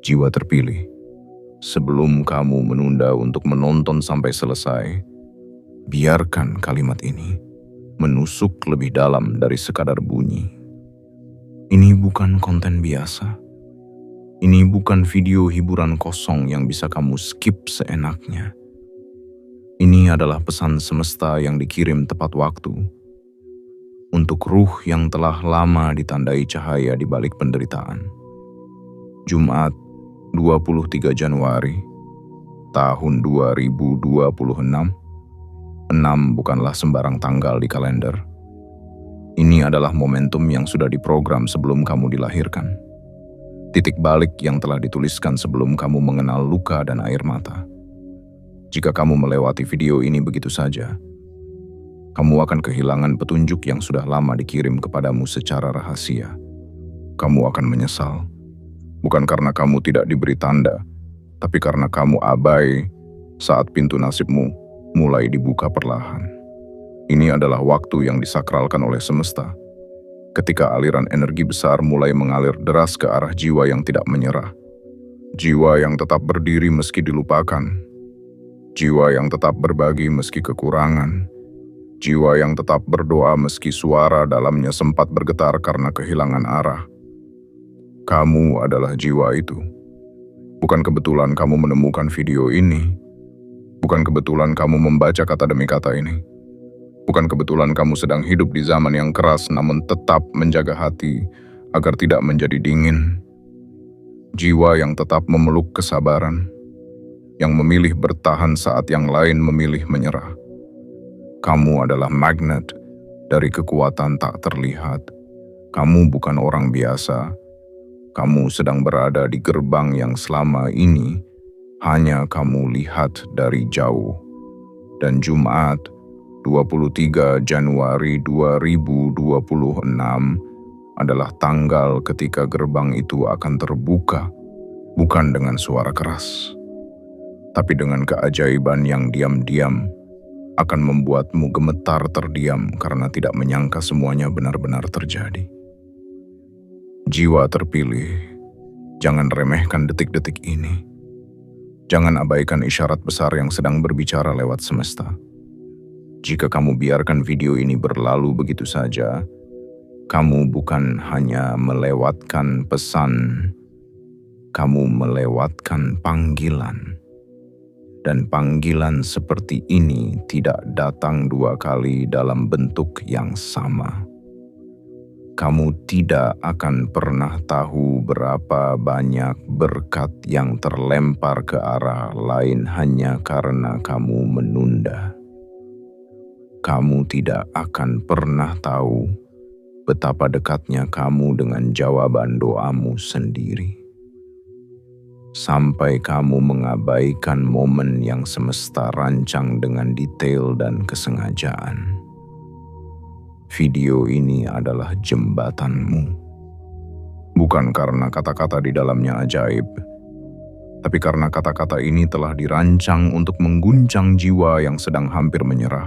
Jiwa terpilih, sebelum kamu menunda untuk menonton sampai selesai, biarkan kalimat ini menusuk lebih dalam dari sekadar bunyi. Ini bukan konten biasa. Ini bukan video hiburan kosong yang bisa kamu skip seenaknya. Ini adalah pesan semesta yang dikirim tepat waktu untuk ruh yang telah lama ditandai cahaya di balik penderitaan. Jumat, 23 Januari, tahun 2026. 6 bukanlah sembarang tanggal di kalender. Ini adalah momentum yang sudah diprogram sebelum kamu dilahirkan. Titik balik yang telah dituliskan sebelum kamu mengenal luka dan air mata. Jika kamu melewati video ini begitu saja, kamu akan kehilangan petunjuk yang sudah lama dikirim kepadamu secara rahasia. Kamu akan menyesal, bukan karena kamu tidak diberi tanda, tapi karena kamu abai saat pintu nasibmu mulai dibuka perlahan. Ini adalah waktu yang disakralkan oleh semesta, ketika aliran energi besar mulai mengalir deras ke arah jiwa yang tidak menyerah. Jiwa yang tetap berdiri meski dilupakan. Jiwa yang tetap berbagi meski kekurangan. Jiwa yang tetap berdoa meski suara dalamnya sempat bergetar karena kehilangan arah. Kamu adalah jiwa itu. Bukan kebetulan kamu menemukan video ini. Bukan kebetulan kamu membaca kata demi kata ini. Bukan kebetulan kamu sedang hidup di zaman yang keras namun tetap menjaga hati agar tidak menjadi dingin. Jiwa yang tetap memeluk kesabaran, yang memilih bertahan saat yang lain memilih menyerah. Kamu adalah magnet dari kekuatan tak terlihat. Kamu bukan orang biasa. Kamu sedang berada di gerbang yang selama ini hanya kamu lihat dari jauh. Dan Jumat, 23 Januari 2026 adalah tanggal ketika gerbang itu akan terbuka, bukan dengan suara keras, tapi dengan keajaiban yang diam-diam akan membuatmu gemetar terdiam karena tidak menyangka semuanya benar-benar terjadi. Jiwa terpilih, jangan remehkan detik-detik ini. Jangan abaikan isyarat besar yang sedang berbicara lewat semesta. Jika kamu biarkan video ini berlalu begitu saja, kamu bukan hanya melewatkan pesan, kamu melewatkan panggilan. Dan panggilan seperti ini tidak datang 2 kali dalam bentuk yang sama. Kamu tidak akan pernah tahu berapa banyak berkat yang terlempar ke arah lain hanya karena kamu menunda. Kamu tidak akan pernah tahu betapa dekatnya kamu dengan jawaban doamu sendiri. Sampai kamu mengabaikan momen yang semesta rancang dengan detail dan kesengajaan. Video ini adalah jembatanmu. Bukan karena kata-kata di dalamnya ajaib, tapi karena kata-kata ini telah dirancang untuk mengguncang jiwa yang sedang hampir menyerah,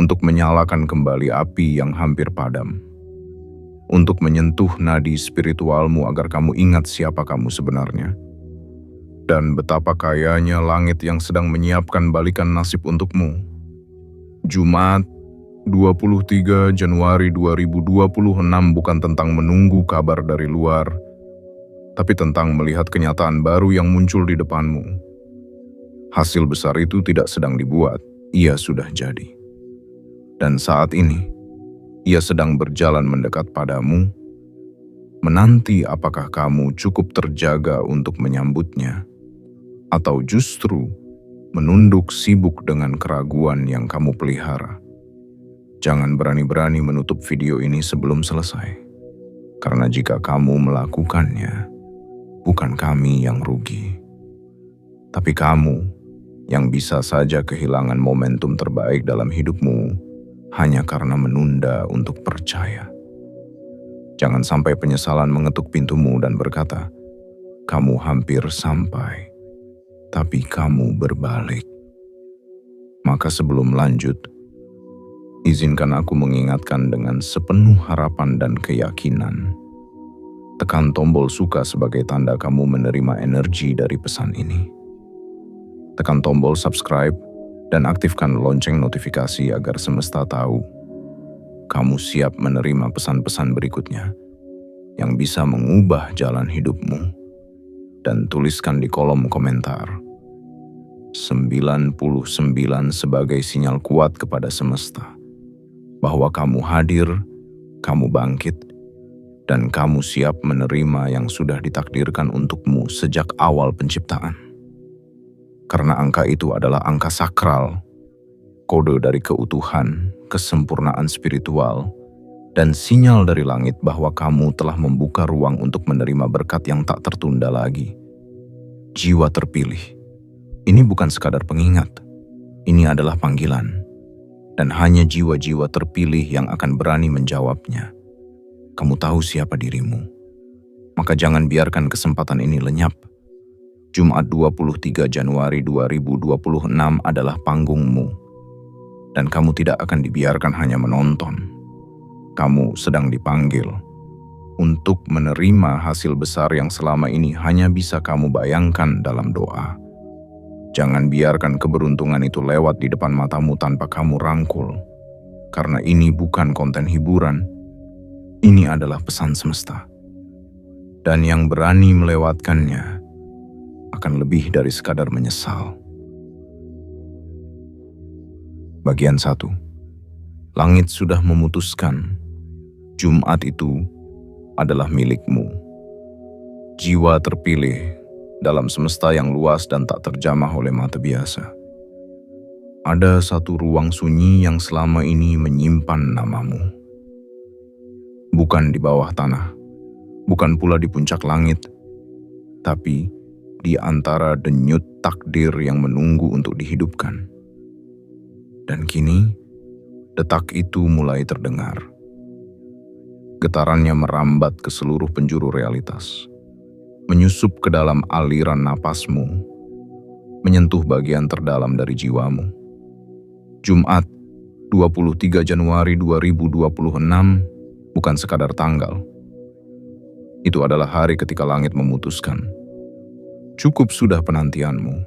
untuk menyalakan kembali api yang hampir padam, untuk menyentuh nadi spiritualmu agar kamu ingat siapa kamu sebenarnya, dan betapa kayanya langit yang sedang menyiapkan balikan nasib untukmu. Jumat, 23 Januari 2026 bukan tentang menunggu kabar dari luar, tapi tentang melihat kenyataan baru yang muncul di depanmu. Hasil besar itu tidak sedang dibuat, ia sudah jadi. Dan saat ini, ia sedang berjalan mendekat padamu, menanti apakah kamu cukup terjaga untuk menyambutnya, atau justru menunduk sibuk dengan keraguan yang kamu pelihara. Jangan berani-berani menutup video ini sebelum selesai, karena jika kamu melakukannya, bukan kami yang rugi, tapi kamu yang bisa saja kehilangan momentum terbaik dalam hidupmu hanya karena menunda untuk percaya. Jangan sampai penyesalan mengetuk pintumu dan berkata, "Kamu hampir sampai, tapi kamu berbalik." Maka sebelum lanjut, izinkan aku mengingatkan dengan sepenuh harapan dan keyakinan. Tekan tombol suka sebagai tanda kamu menerima energi dari pesan ini. Tekan tombol subscribe dan aktifkan lonceng notifikasi agar semesta tahu kamu siap menerima pesan-pesan berikutnya yang bisa mengubah jalan hidupmu. Dan tuliskan di kolom komentar 99 sebagai sinyal kuat kepada semesta bahwa kamu hadir, kamu bangkit, dan kamu siap menerima yang sudah ditakdirkan untukmu sejak awal penciptaan. Karena angka itu adalah angka sakral, kode dari keutuhan, kesempurnaan spiritual, dan sinyal dari langit bahwa kamu telah membuka ruang untuk menerima berkat yang tak tertunda lagi. Jiwa terpilih. Ini bukan sekadar pengingat. Ini adalah panggilan. Dan hanya jiwa-jiwa terpilih yang akan berani menjawabnya. Kamu tahu siapa dirimu. Maka jangan biarkan kesempatan ini lenyap. Jumat 23 Januari 2026 adalah panggungmu. Dan kamu tidak akan dibiarkan hanya menonton. Kamu sedang dipanggil untuk menerima hasil besar yang selama ini hanya bisa kamu bayangkan dalam doa. Jangan biarkan keberuntungan itu lewat di depan matamu tanpa kamu rangkul. Karena ini bukan konten hiburan. Ini adalah pesan semesta. Dan yang berani melewatkannya akan lebih dari sekadar menyesal. Bagian 1. Langit sudah memutuskan. Jumat itu adalah milikmu. Jiwa terpilih dalam semesta yang luas dan tak terjamah oleh mata biasa. Ada satu ruang sunyi yang selama ini menyimpan namamu. Bukan di bawah tanah, bukan pula di puncak langit, tapi di antara denyut takdir yang menunggu untuk dihidupkan. Dan kini, detak itu mulai terdengar. Getarannya merambat ke seluruh penjuru realitas, menyusup ke dalam aliran napasmu, menyentuh bagian terdalam dari jiwamu. Jumat, 23 Januari 2026, bukan sekadar tanggal. Itu adalah hari ketika langit memutuskan. Cukup sudah penantianmu.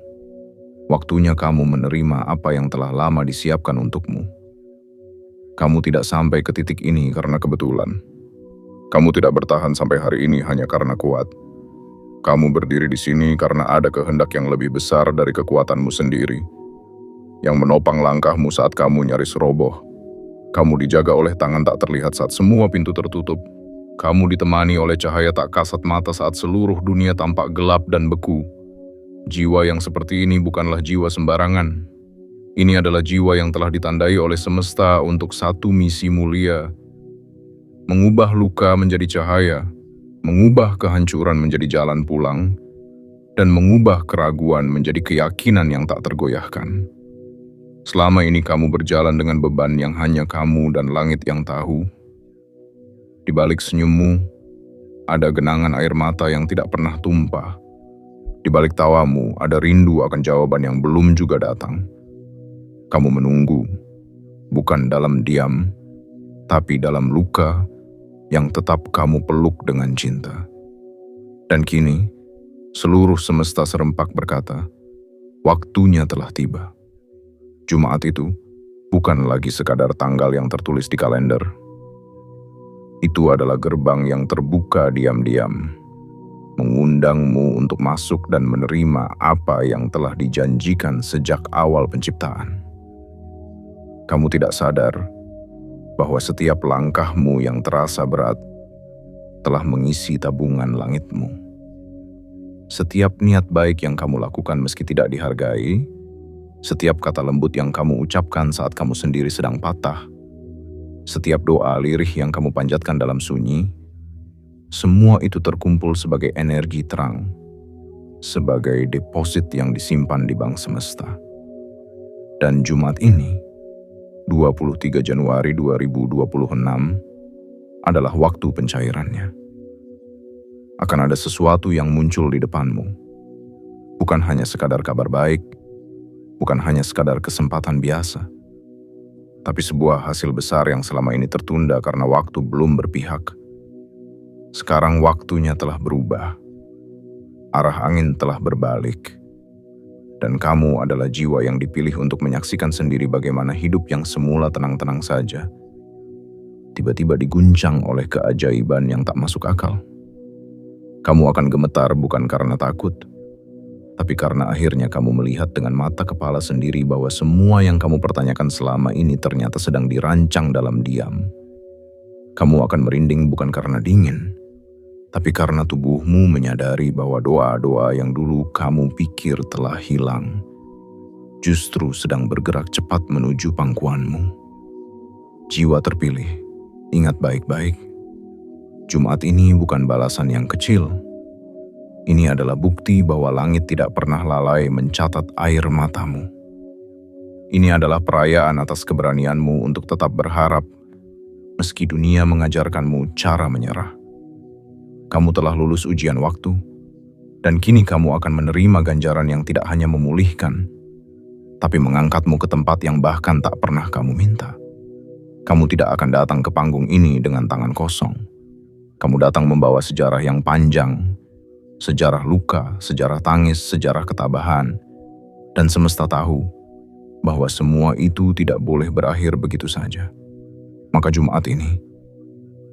Waktunya kamu menerima apa yang telah lama disiapkan untukmu. Kamu tidak sampai ke titik ini karena kebetulan. Kamu tidak bertahan sampai hari ini hanya karena kuat. Kamu berdiri di sini karena ada kehendak yang lebih besar dari kekuatanmu sendiri, yang menopang langkahmu saat kamu nyaris roboh. Kamu dijaga oleh tangan tak terlihat saat semua pintu tertutup. Kamu ditemani oleh cahaya tak kasat mata saat seluruh dunia tampak gelap dan beku. Jiwa yang seperti ini bukanlah jiwa sembarangan. Ini adalah jiwa yang telah ditandai oleh semesta untuk satu misi mulia. Mengubah luka menjadi cahaya, mengubah kehancuran menjadi jalan pulang, dan mengubah keraguan menjadi keyakinan yang tak tergoyahkan. Selama ini kamu berjalan dengan beban yang hanya kamu dan langit yang tahu. Di balik senyummu, ada genangan air mata yang tidak pernah tumpah. Di balik tawamu, ada rindu akan jawaban yang belum juga datang. Kamu menunggu, bukan dalam diam, tapi dalam luka yang tetap kamu peluk dengan cinta. Dan kini, seluruh semesta serempak berkata, waktunya telah tiba. Jumat itu bukan lagi sekadar tanggal yang tertulis di kalender. Itu adalah gerbang yang terbuka diam-diam, mengundangmu untuk masuk dan menerima apa yang telah dijanjikan sejak awal penciptaan. Kamu tidak sadar bahwa setiap langkahmu yang terasa berat telah mengisi tabungan langitmu. Setiap niat baik yang kamu lakukan meski tidak dihargai, setiap kata lembut yang kamu ucapkan saat kamu sendiri sedang patah, setiap doa lirih yang kamu panjatkan dalam sunyi, semua itu terkumpul sebagai energi terang, sebagai deposit yang disimpan di bank semesta. Dan Jumat ini, 23 Januari 2026, adalah waktu pencairannya. Akan ada sesuatu yang muncul di depanmu. Bukan hanya sekadar kabar baik, bukan hanya sekadar kesempatan biasa, tapi sebuah hasil besar yang selama ini tertunda karena waktu belum berpihak. Sekarang waktunya telah berubah. Arah angin telah berbalik. Dan kamu adalah jiwa yang dipilih untuk menyaksikan sendiri bagaimana hidup yang semula tenang-tenang saja tiba-tiba diguncang oleh keajaiban yang tak masuk akal. Kamu akan gemetar bukan karena takut, tapi karena akhirnya kamu melihat dengan mata kepala sendiri bahwa semua yang kamu pertanyakan selama ini ternyata sedang dirancang dalam diam. Kamu akan merinding bukan karena dingin, tapi karena tubuhmu menyadari bahwa doa-doa yang dulu kamu pikir telah hilang, justru sedang bergerak cepat menuju pangkuanmu. Jiwa terpilih, ingat baik-baik. Jumat ini bukan balasan yang kecil. Ini adalah bukti bahwa langit tidak pernah lalai mencatat air matamu. Ini adalah perayaan atas keberanianmu untuk tetap berharap, meski dunia mengajarkanmu cara menyerah. Kamu telah lulus ujian waktu, dan kini kamu akan menerima ganjaran yang tidak hanya memulihkan, tapi mengangkatmu ke tempat yang bahkan tak pernah kamu minta. Kamu tidak akan datang ke panggung ini dengan tangan kosong. Kamu datang membawa sejarah yang panjang, sejarah luka, sejarah tangis, sejarah ketabahan, dan semesta tahu bahwa semua itu tidak boleh berakhir begitu saja. Maka Jumat ini,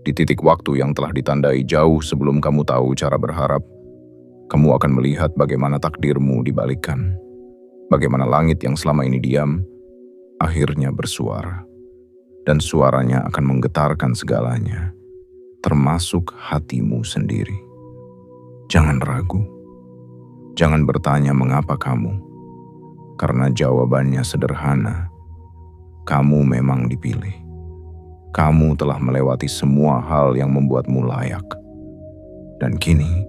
di titik waktu yang telah ditandai jauh sebelum kamu tahu cara berharap, kamu akan melihat bagaimana takdirmu dibalikkan, bagaimana langit yang selama ini diam, akhirnya bersuara. Dan suaranya akan menggetarkan segalanya, termasuk hatimu sendiri. Jangan ragu. Jangan bertanya mengapa kamu. Karena jawabannya sederhana. Kamu memang dipilih. Kamu telah melewati semua hal yang membuatmu layak. Dan kini,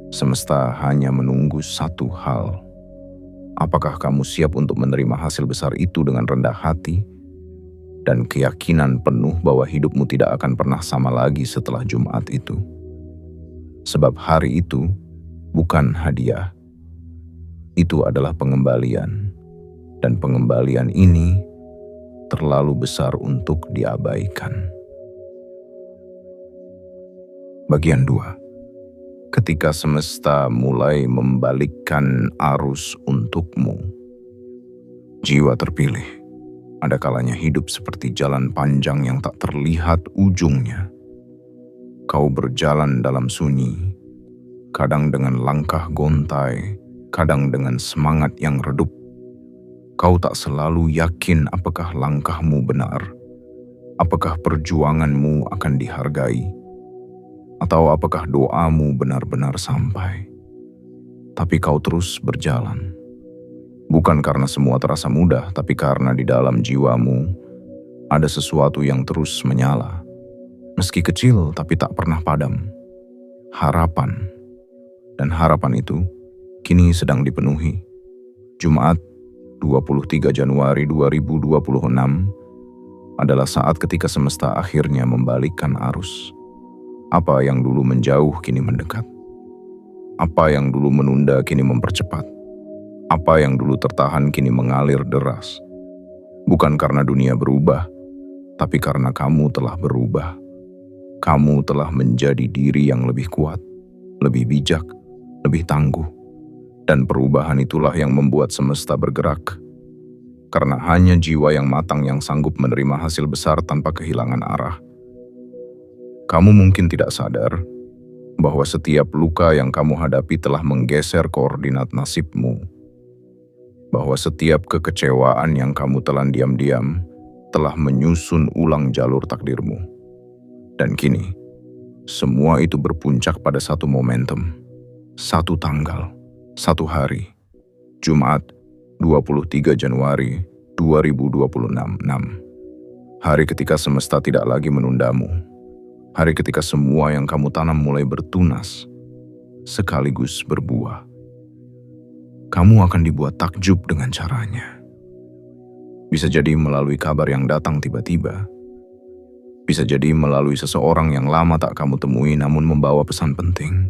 semesta hanya menunggu satu hal. Apakah kamu siap untuk menerima hasil besar itu dengan rendah hati dan keyakinan penuh bahwa hidupmu tidak akan pernah sama lagi setelah Jumat itu? Sebab hari itu bukan hadiah. Itu adalah pengembalian. Dan pengembalian ini terlalu besar untuk diabaikan. Bagian 2. Ketika semesta mulai membalikkan arus untukmu. Jiwa terpilih. Ada kalanya hidup seperti jalan panjang yang tak terlihat ujungnya. Kau berjalan dalam sunyi, kadang dengan langkah gontai, kadang dengan semangat yang redup. Kau tak selalu yakin apakah langkahmu benar, apakah perjuanganmu akan dihargai, atau apakah doamu benar-benar sampai. Tapi kau terus berjalan. Bukan karena semua terasa mudah, tapi karena di dalam jiwamu ada sesuatu yang terus menyala. Meski kecil, tapi tak pernah padam. Harapan. Dan harapan itu kini sedang dipenuhi. Jumat 23 Januari 2026 adalah saat ketika semesta akhirnya membalikkan arus. Apa yang dulu menjauh kini mendekat. Apa yang dulu menunda kini mempercepat. Apa yang dulu tertahan kini mengalir deras. Bukan karena dunia berubah, tapi karena kamu telah berubah. Kamu telah menjadi diri yang lebih kuat, lebih bijak, lebih tangguh. Dan perubahan itulah yang membuat semesta bergerak. Karena hanya jiwa yang matang yang sanggup menerima hasil besar tanpa kehilangan arah. Kamu mungkin tidak sadar bahwa setiap luka yang kamu hadapi telah menggeser koordinat nasibmu. Bahwa setiap kekecewaan yang kamu telan diam-diam telah menyusun ulang jalur takdirmu. Dan kini, semua itu berpuncak pada satu momentum, satu tanggal, satu hari, Jumat 23 Januari 2026. Hari ketika semesta tidak lagi menundamu. Hari ketika semua yang kamu tanam mulai bertunas, sekaligus berbuah. Kamu akan dibuat takjub dengan caranya. Bisa jadi melalui kabar yang datang tiba-tiba. Bisa jadi melalui seseorang yang lama tak kamu temui namun membawa pesan penting.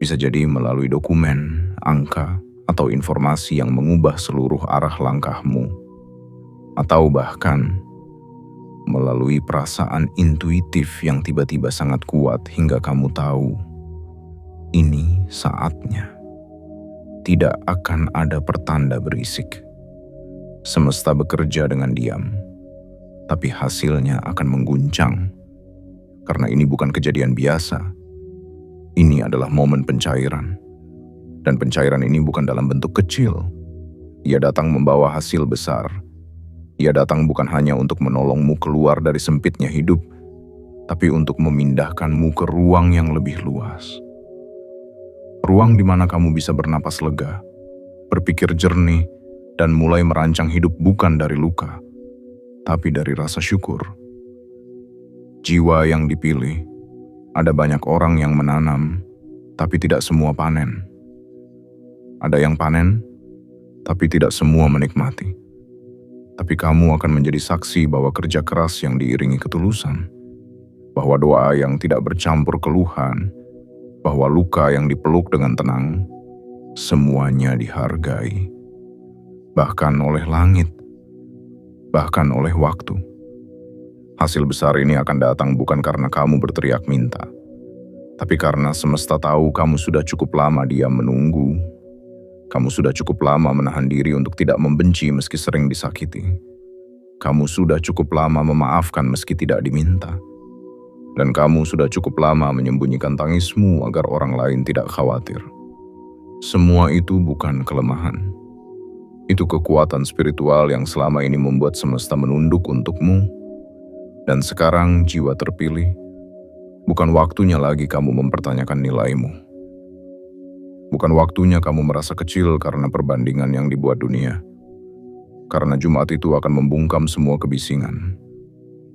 Bisa jadi melalui dokumen, angka, atau informasi yang mengubah seluruh arah langkahmu. Atau bahkan melalui perasaan intuitif yang tiba-tiba sangat kuat hingga kamu tahu, ini saatnya. Tidak akan ada pertanda berisik. Semesta bekerja dengan diam, tapi hasilnya akan mengguncang. Karena ini bukan kejadian biasa. Ini adalah momen pencairan. Dan pencairan ini bukan dalam bentuk kecil. Ia datang membawa hasil besar. Ia datang bukan hanya untuk menolongmu keluar dari sempitnya hidup, tapi untuk memindahkanmu ke ruang yang lebih luas. Ruang di mana kamu bisa bernapas lega, berpikir jernih, dan mulai merancang hidup bukan dari luka, tapi dari rasa syukur. Jiwa yang dipilih, ada banyak orang yang menanam, tapi tidak semua panen. Ada yang panen, tapi tidak semua menikmati. Tapi kamu akan menjadi saksi bahwa kerja keras yang diiringi ketulusan, bahwa doa yang tidak bercampur keluhan, bahwa luka yang dipeluk dengan tenang, semuanya dihargai. Bahkan oleh langit, bahkan oleh waktu. Hasil besar ini akan datang bukan karena kamu berteriak minta, tapi karena semesta tahu kamu sudah cukup lama diam menunggu. Kamu sudah cukup lama menahan diri untuk tidak membenci meski sering disakiti. Kamu sudah cukup lama memaafkan meski tidak diminta. Dan kamu sudah cukup lama menyembunyikan tangismu agar orang lain tidak khawatir. Semua itu bukan kelemahan. Itu kekuatan spiritual yang selama ini membuat semesta menunduk untukmu. Dan sekarang jiwa terpilih, bukan waktunya lagi kamu mempertanyakan nilaimu. Bukan waktunya kamu merasa kecil karena perbandingan yang dibuat dunia. Karena Jumat itu akan membungkam semua kebisingan.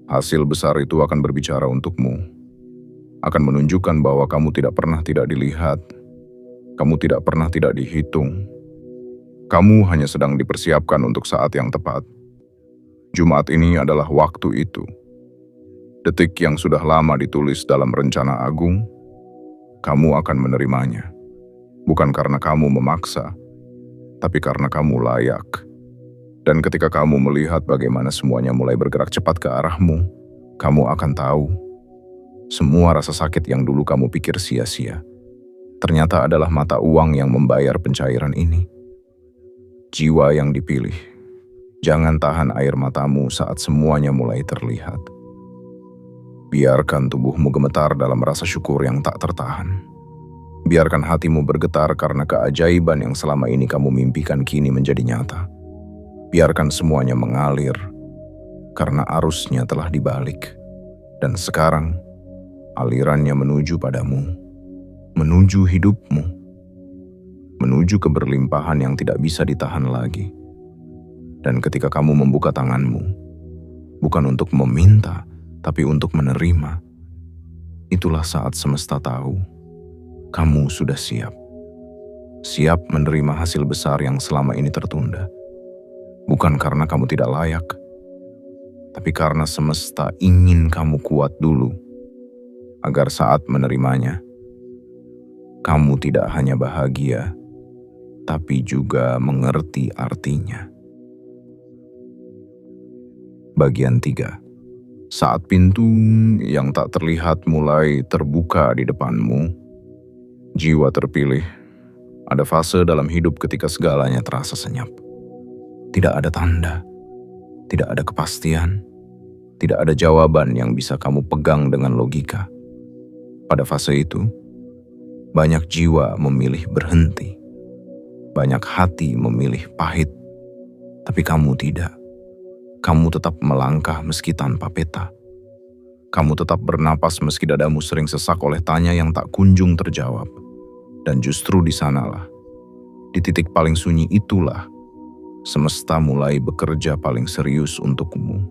Hasil besar itu akan berbicara untukmu. Akan menunjukkan bahwa kamu tidak pernah tidak dilihat. Kamu tidak pernah tidak dihitung. Kamu hanya sedang dipersiapkan untuk saat yang tepat. Jumat ini adalah waktu itu. Detik yang sudah lama ditulis dalam rencana agung, kamu akan menerimanya. Bukan karena kamu memaksa, tapi karena kamu layak. Dan ketika kamu melihat bagaimana semuanya mulai bergerak cepat ke arahmu, kamu akan tahu, semua rasa sakit yang dulu kamu pikir sia-sia, ternyata adalah mata uang yang membayar pencairan ini. Jiwa yang dipilih, jangan tahan air matamu saat semuanya mulai terlihat. Biarkan tubuhmu gemetar dalam rasa syukur yang tak tertahan. Biarkan hatimu bergetar karena keajaiban yang selama ini kamu mimpikan kini menjadi nyata. Biarkan semuanya mengalir, karena arusnya telah dibalik. Dan sekarang, alirannya menuju padamu, menuju hidupmu, menuju keberlimpahan yang tidak bisa ditahan lagi. Dan ketika kamu membuka tanganmu, bukan untuk meminta, tapi untuk menerima, itulah saat semesta tahu, kamu sudah siap. Siap menerima hasil besar yang selama ini tertunda. Bukan karena kamu tidak layak, tapi karena semesta ingin kamu kuat dulu, agar saat menerimanya, kamu tidak hanya bahagia, tapi juga mengerti artinya. Bagian 3. Saat pintu yang tak terlihat mulai terbuka di depanmu, jiwa terpilih, ada fase dalam hidup ketika segalanya terasa senyap. Tidak ada tanda, tidak ada kepastian, tidak ada jawaban yang bisa kamu pegang dengan logika. Pada fase itu, banyak jiwa memilih berhenti, banyak hati memilih pahit, tapi kamu tidak. Kamu tetap melangkah meski tanpa peta. Kamu tetap bernapas meski dadamu sering sesak oleh tanya yang tak kunjung terjawab. Dan justru di sanalah, di titik paling sunyi itulah, semesta mulai bekerja paling serius untukmu.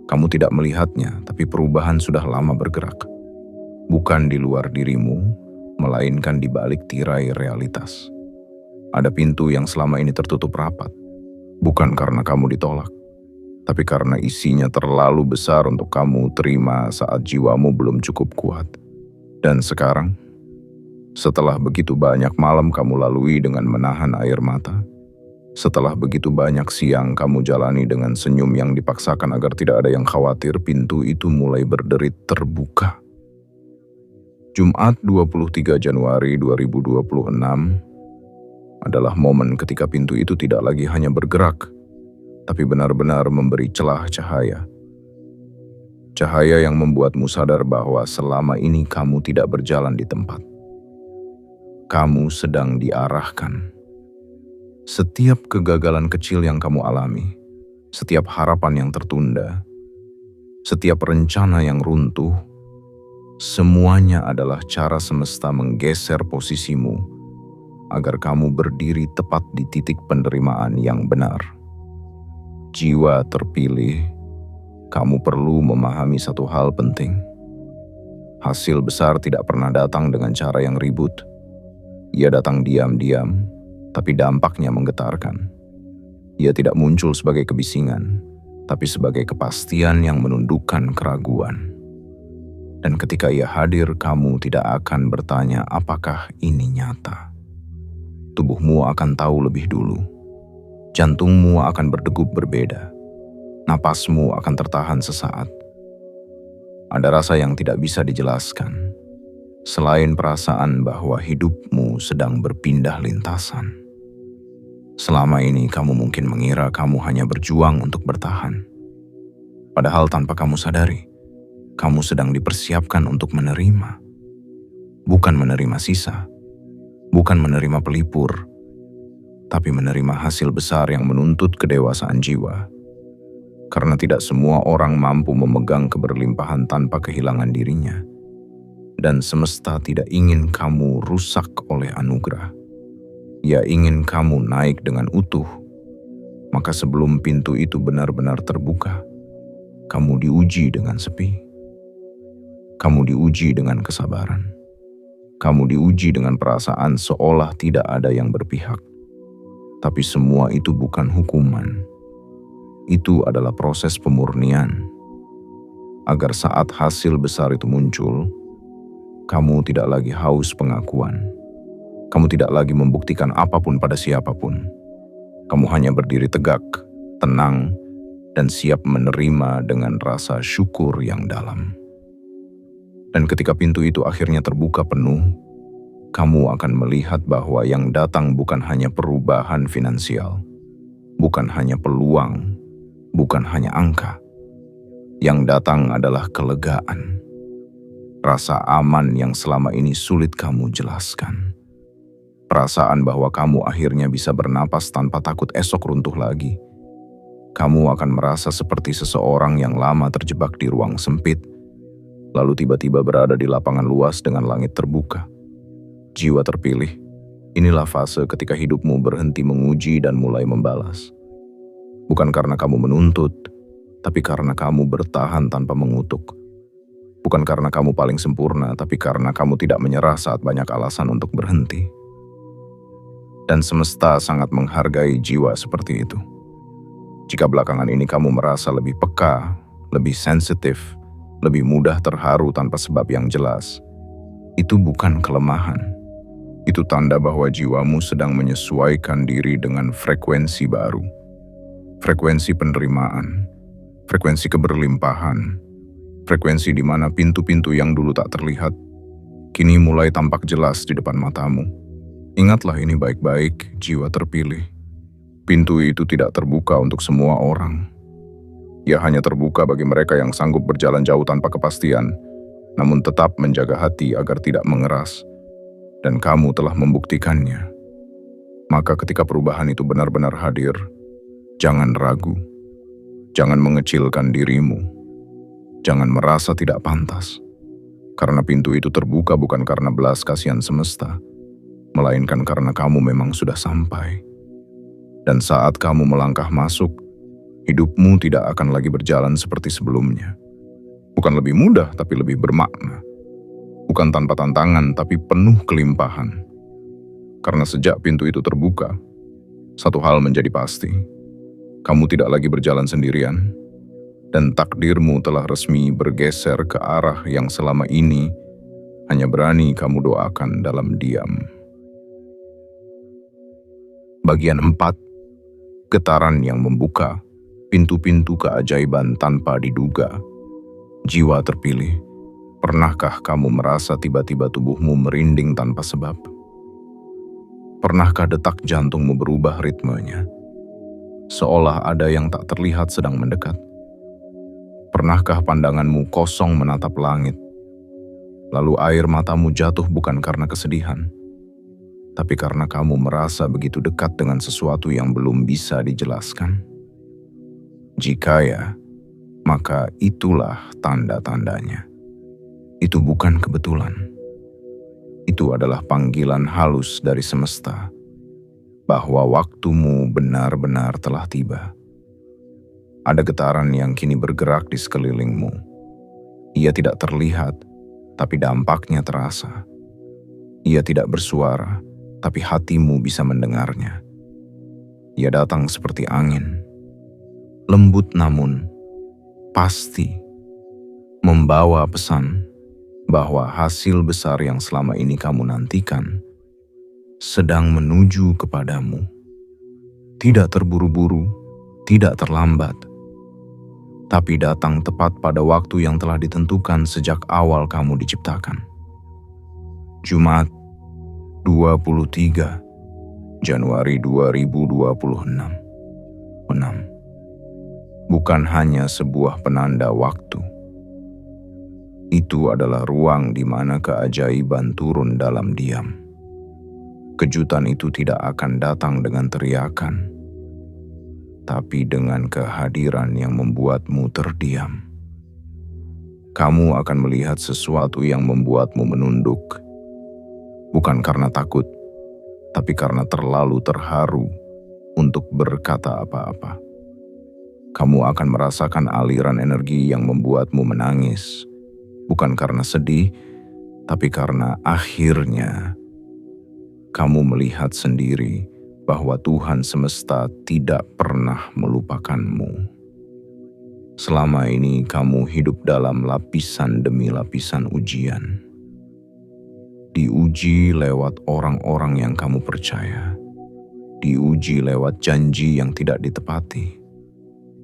Kamu tidak melihatnya, tapi perubahan sudah lama bergerak. Bukan di luar dirimu, melainkan di balik tirai realitas. Ada pintu yang selama ini tertutup rapat. Bukan karena kamu ditolak, tapi karena isinya terlalu besar untuk kamu terima saat jiwamu belum cukup kuat. Dan sekarang, setelah begitu banyak malam kamu lalui dengan menahan air mata, Setelah begitu banyak siang kamu jalani dengan senyum yang dipaksakan agar tidak ada yang khawatir, pintu itu mulai berderit terbuka. Jumat 23 Januari 2026 adalah momen ketika pintu itu tidak lagi hanya bergerak, tapi benar-benar memberi celah cahaya. Cahaya yang membuatmu sadar bahwa selama ini kamu tidak berjalan di tempat. Kamu sedang diarahkan. Setiap kegagalan kecil yang kamu alami, setiap harapan yang tertunda, setiap rencana yang runtuh, semuanya adalah cara semesta menggeser posisimu agar kamu berdiri tepat di titik penerimaan yang benar. Jiwa terpilih, kamu perlu memahami satu hal penting. Hasil besar tidak pernah datang dengan cara yang ribut. Ia datang diam-diam, tapi dampaknya menggetarkan. Ia tidak muncul sebagai kebisingan, tapi sebagai kepastian yang menundukkan keraguan. Dan ketika ia hadir, kamu tidak akan bertanya apakah ini nyata. Tubuhmu akan tahu lebih dulu. Jantungmu akan berdegup berbeda. Napasmu akan tertahan sesaat. Ada rasa yang tidak bisa dijelaskan, selain perasaan bahwa hidupmu sedang berpindah lintasan. Selama ini kamu mungkin mengira kamu hanya berjuang untuk bertahan. Padahal tanpa kamu sadari, kamu sedang dipersiapkan untuk menerima. Bukan menerima sisa, bukan menerima pelipur, tapi menerima hasil besar yang menuntut kedewasaan jiwa. Karena tidak semua orang mampu memegang keberlimpahan tanpa kehilangan dirinya. Dan semesta tidak ingin kamu rusak oleh anugerah. Ia ingin kamu naik dengan utuh. Maka sebelum pintu itu benar-benar terbuka, kamu diuji dengan sepi. Kamu diuji dengan kesabaran. Kamu diuji dengan perasaan seolah tidak ada yang berpihak. Tapi semua itu bukan hukuman. Itu adalah proses pemurnian. Agar saat hasil besar itu muncul, kamu tidak lagi haus pengakuan. Kamu tidak lagi membuktikan apapun pada siapapun. Kamu hanya berdiri tegak, tenang, dan siap menerima dengan rasa syukur yang dalam. Dan ketika pintu itu akhirnya terbuka penuh, kamu akan melihat bahwa yang datang bukan hanya perubahan finansial, bukan hanya peluang, bukan hanya angka. Yang datang adalah kelegaan. Rasa aman yang selama ini sulit kamu jelaskan. Perasaan bahwa kamu akhirnya bisa bernapas tanpa takut esok runtuh lagi. Kamu akan merasa seperti seseorang yang lama terjebak di ruang sempit, lalu tiba-tiba berada di lapangan luas dengan langit terbuka. Jiwa terpilih, inilah fase ketika hidupmu berhenti menguji dan mulai membalas. Bukan karena kamu menuntut, tapi karena kamu bertahan tanpa mengutuk. Bukan karena kamu paling sempurna, tapi karena kamu tidak menyerah saat banyak alasan untuk berhenti. Dan semesta sangat menghargai jiwa seperti itu. Jika belakangan ini kamu merasa lebih peka, lebih sensitif, lebih mudah terharu tanpa sebab yang jelas, itu bukan kelemahan. Itu tanda bahwa jiwamu sedang menyesuaikan diri dengan frekuensi baru. Frekuensi penerimaan, frekuensi keberlimpahan, frekuensi di mana pintu-pintu yang dulu tak terlihat, kini mulai tampak jelas di depan matamu. Ingatlah ini baik-baik, jiwa terpilih. Pintu itu tidak terbuka untuk semua orang. Ia hanya terbuka bagi mereka yang sanggup berjalan jauh tanpa kepastian, namun tetap menjaga hati agar tidak mengeras. Dan kamu telah membuktikannya. Maka ketika perubahan itu benar-benar hadir, jangan ragu. Jangan mengecilkan dirimu. Jangan merasa tidak pantas. Karena pintu itu terbuka bukan karena belas kasihan semesta, melainkan karena kamu memang sudah sampai. Dan saat kamu melangkah masuk, hidupmu tidak akan lagi berjalan seperti sebelumnya. Bukan lebih mudah, tapi lebih bermakna. Bukan tanpa tantangan, tapi penuh kelimpahan. Karena sejak pintu itu terbuka, satu hal menjadi pasti. Kamu tidak lagi berjalan sendirian, dan takdirmu telah resmi bergeser ke arah yang selama ini hanya berani kamu doakan dalam diam. Bagian 4. Getaran yang membuka pintu-pintu keajaiban tanpa diduga. Jiwa terpilih, pernahkah kamu merasa tiba-tiba tubuhmu merinding tanpa sebab? Pernahkah detak jantungmu berubah ritmenya, seolah ada yang tak terlihat sedang mendekat? Pernahkah pandanganmu kosong menatap langit, lalu air matamu jatuh bukan karena kesedihan, tapi karena kamu merasa begitu dekat dengan sesuatu yang belum bisa dijelaskan? Jika ya, maka itulah tanda-tandanya. Itu bukan kebetulan. Itu adalah panggilan halus dari semesta, bahwa waktumu benar-benar telah tiba. Ada getaran yang kini bergerak di sekelilingmu. Ia tidak terlihat, tapi dampaknya terasa. Ia tidak bersuara, tapi hatimu bisa mendengarnya. Ia datang seperti angin, lembut namun pasti, membawa pesan bahwa hasil besar yang selama ini kamu nantikan sedang menuju kepadamu. Tidak terburu-buru, tidak terlambat, tapi datang tepat pada waktu yang telah ditentukan sejak awal kamu diciptakan. Jumat, 23 Januari 2026. Bukan hanya sebuah penanda waktu. Itu adalah ruang di mana keajaiban turun dalam diam. Kejutan itu tidak akan datang dengan teriakan, tapi dengan kehadiran yang membuatmu terdiam. Kamu akan melihat sesuatu yang membuatmu menunduk, bukan karena takut, tapi karena terlalu terharu untuk berkata apa-apa. Kamu akan merasakan aliran energi yang membuatmu menangis, bukan karena sedih, tapi karena akhirnya kamu melihat sendiri bahwa Tuhan semesta tidak pernah melupakanmu. Selama ini kamu hidup dalam lapisan demi lapisan ujian. Diuji lewat orang-orang yang kamu percaya. Diuji lewat janji yang tidak ditepati.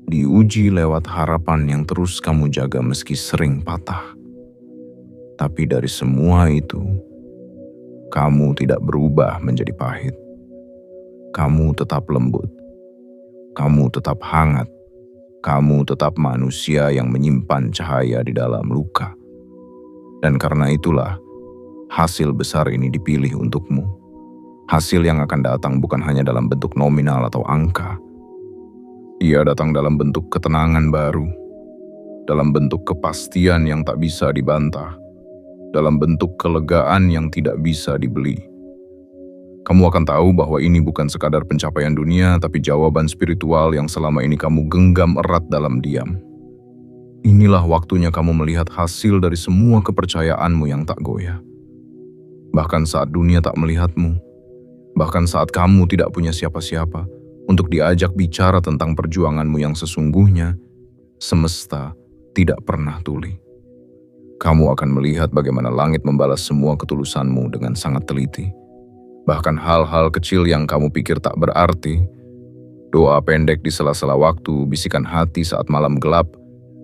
Diuji lewat harapan yang terus kamu jaga meski sering patah. Tapi dari semua itu, kamu tidak berubah menjadi pahit. Kamu tetap lembut. Kamu tetap hangat. Kamu tetap manusia yang menyimpan cahaya di dalam luka. Dan karena itulah, hasil besar ini dipilih untukmu. Hasil yang akan datang bukan hanya dalam bentuk nominal atau angka. Ia datang dalam bentuk ketenangan baru, dalam bentuk kepastian yang tak bisa dibantah, dalam bentuk kelegaan yang tidak bisa dibeli. Kamu akan tahu bahwa ini bukan sekadar pencapaian dunia, tapi jawaban spiritual yang selama ini kamu genggam erat dalam diam. Inilah waktunya kamu melihat hasil dari semua kepercayaanmu yang tak goyah. Bahkan saat dunia tak melihatmu, bahkan saat kamu tidak punya siapa-siapa untuk diajak bicara tentang perjuanganmu yang sesungguhnya, semesta tidak pernah tuli. Kamu akan melihat bagaimana langit membalas semua ketulusanmu dengan sangat teliti. Bahkan hal-hal kecil yang kamu pikir tak berarti, doa pendek di sela-sela waktu, bisikan hati saat malam gelap,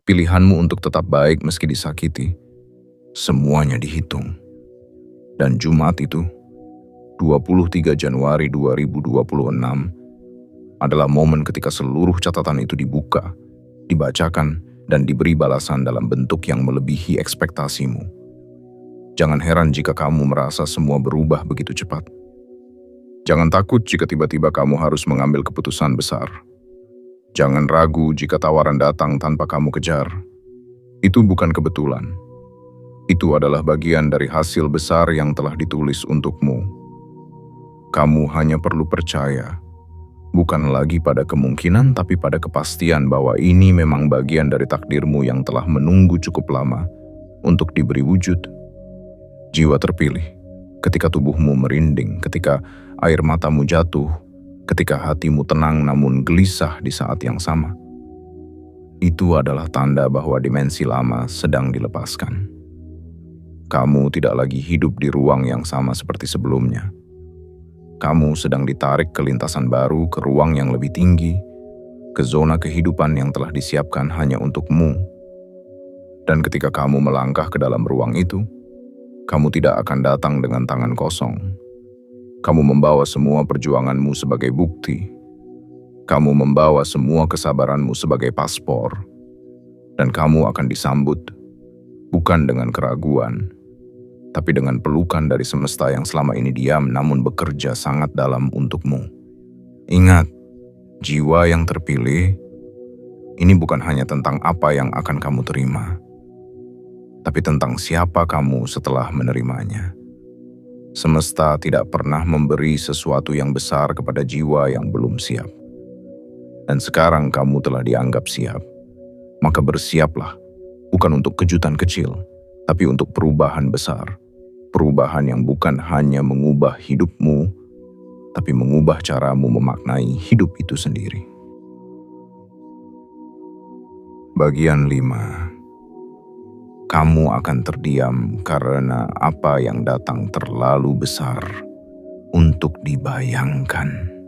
pilihanmu untuk tetap baik meski disakiti, semuanya dihitung. Dan Jumat itu, 23 Januari 2026, adalah momen ketika seluruh catatan itu dibuka, dibacakan, dan diberi balasan dalam bentuk yang melebihi ekspektasimu. Jangan heran jika kamu merasa semua berubah begitu cepat. Jangan takut jika tiba-tiba kamu harus mengambil keputusan besar. Jangan ragu jika tawaran datang tanpa kamu kejar. Itu bukan kebetulan. Itu adalah bagian dari hasil besar yang telah ditulis untukmu. Kamu hanya perlu percaya, bukan lagi pada kemungkinan tapi pada kepastian bahwa ini memang bagian dari takdirmu yang telah menunggu cukup lama untuk diberi wujud. Jiwa terpilih, ketika tubuhmu merinding, ketika air matamu jatuh, ketika hatimu tenang namun gelisah di saat yang sama. Itu adalah tanda bahwa dimensi lama sedang dilepaskan. Kamu tidak lagi hidup di ruang yang sama seperti sebelumnya. Kamu sedang ditarik ke lintasan baru, ke ruang yang lebih tinggi, ke zona kehidupan yang telah disiapkan hanya untukmu. Dan ketika kamu melangkah ke dalam ruang itu, kamu tidak akan datang dengan tangan kosong. Kamu membawa semua perjuanganmu sebagai bukti. Kamu membawa semua kesabaranmu sebagai paspor. Dan kamu akan disambut, bukan dengan keraguan, tapi dengan pelukan dari semesta yang selama ini diam namun bekerja sangat dalam untukmu. Ingat, jiwa yang terpilih, ini bukan hanya tentang apa yang akan kamu terima, tapi tentang siapa kamu setelah menerimanya. Semesta tidak pernah memberi sesuatu yang besar kepada jiwa yang belum siap. Dan sekarang kamu telah dianggap siap, maka bersiaplah, bukan untuk kejutan kecil, tapi untuk perubahan besar. Perubahan yang bukan hanya mengubah hidupmu, tapi mengubah caramu memaknai hidup itu sendiri. Bagian 5. Kamu akan terdiam karena apa yang datang terlalu besar untuk dibayangkan.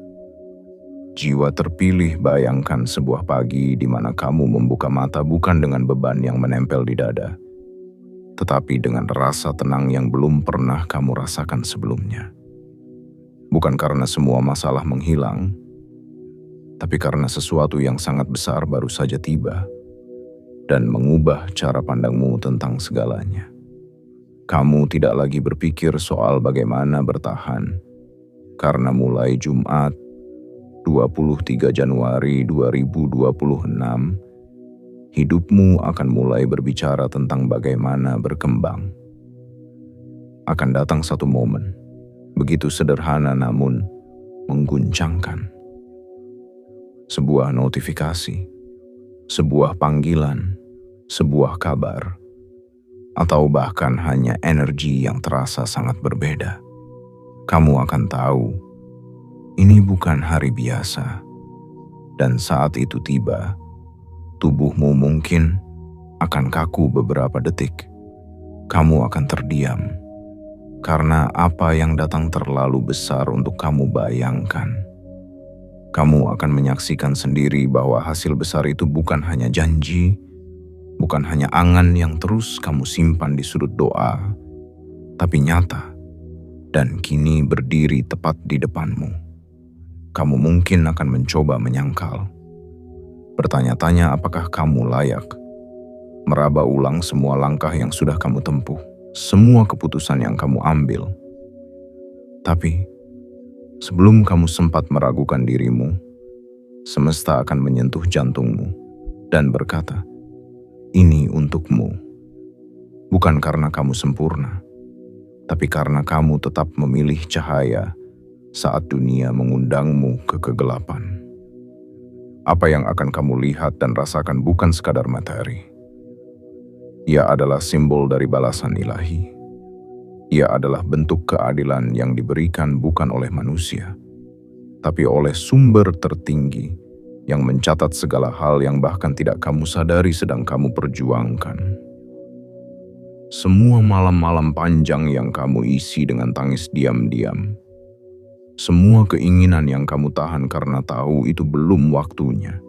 Jiwa terpilih, bayangkan sebuah pagi di mana kamu membuka mata bukan dengan beban yang menempel di dada, tetapi dengan rasa tenang yang belum pernah kamu rasakan sebelumnya. Bukan karena semua masalah menghilang, tapi karena sesuatu yang sangat besar baru saja tiba dan mengubah cara pandangmu tentang segalanya. Kamu tidak lagi berpikir soal bagaimana bertahan, karena mulai Jumat 23 Januari 2026, hidupmu akan mulai berbicara tentang bagaimana berkembang. Akan datang satu momen, begitu sederhana namun mengguncangkan. Sebuah notifikasi, sebuah panggilan, sebuah kabar, atau bahkan hanya energi yang terasa sangat berbeda. Kamu akan tahu, ini bukan hari biasa. Dan saat itu tiba, tubuhmu mungkin akan kaku beberapa detik. Kamu akan terdiam, karena apa yang datang terlalu besar untuk kamu bayangkan. Kamu akan menyaksikan sendiri bahwa hasil besar itu bukan hanya janji, bukan hanya angan yang terus kamu simpan di sudut doa, tapi nyata, dan kini berdiri tepat di depanmu. Kamu mungkin akan mencoba menyangkal, bertanya-tanya apakah kamu layak, meraba ulang semua langkah yang sudah kamu tempuh, semua keputusan yang kamu ambil. Tapi, sebelum kamu sempat meragukan dirimu, semesta akan menyentuh jantungmu dan berkata, "Ini untukmu." Bukan karena kamu sempurna, tapi karena kamu tetap memilih cahaya saat dunia mengundangmu ke kegelapan. Apa yang akan kamu lihat dan rasakan bukan sekadar materi. Ia adalah simbol dari balasan ilahi. Ia adalah bentuk keadilan yang diberikan bukan oleh manusia, tapi oleh sumber tertinggi yang mencatat segala hal yang bahkan tidak kamu sadari sedang kamu perjuangkan. Semua malam-malam panjang yang kamu isi dengan tangis diam-diam, semua keinginan yang kamu tahan karena tahu itu belum waktunya.